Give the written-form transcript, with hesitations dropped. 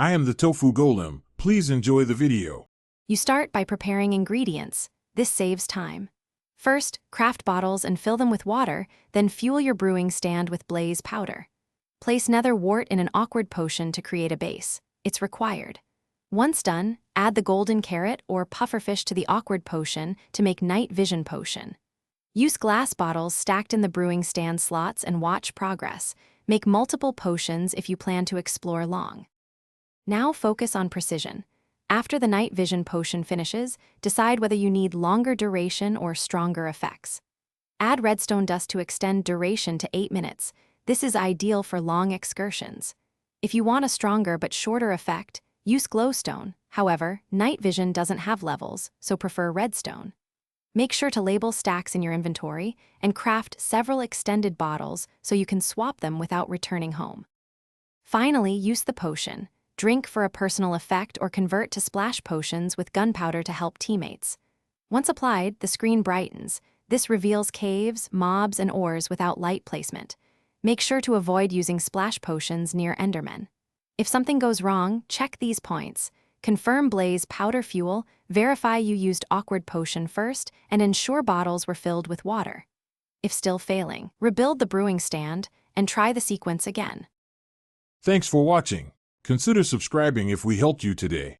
I am the tofu golem. Please enjoy the video. You start by preparing ingredients. This saves time. First, craft bottles and fill them with water, then fuel your brewing stand with blaze powder. Place nether wart in an awkward potion to create a base. It's required. Once done, add the golden carrot or pufferfish to the awkward potion to make night vision potion. Use glass bottles stacked in the brewing stand slots and watch progress. Make multiple potions if you plan to explore long. Now focus on precision. After the night vision potion finishes, decide whether you need longer duration or stronger effects. Add redstone dust to extend duration to 8 minutes. This is ideal for long excursions. If you want a stronger but shorter effect, use glowstone. However, night vision doesn't have levels, so prefer redstone. Make sure to label stacks in your inventory and craft several extended bottles so you can swap them without returning home. Finally, use the potion. Drink for a personal effect or convert to splash potions with gunpowder to help teammates. Once applied, the screen brightens. This reveals caves, mobs, and ores without light placement. Make sure to avoid using splash potions near endermen. If something goes wrong, check these points. Confirm blaze powder fuel, verify you used awkward potion first, and ensure bottles were filled with water. If still failing, rebuild the brewing stand and try the sequence again. Thanks for watching. Consider subscribing if we helped you today.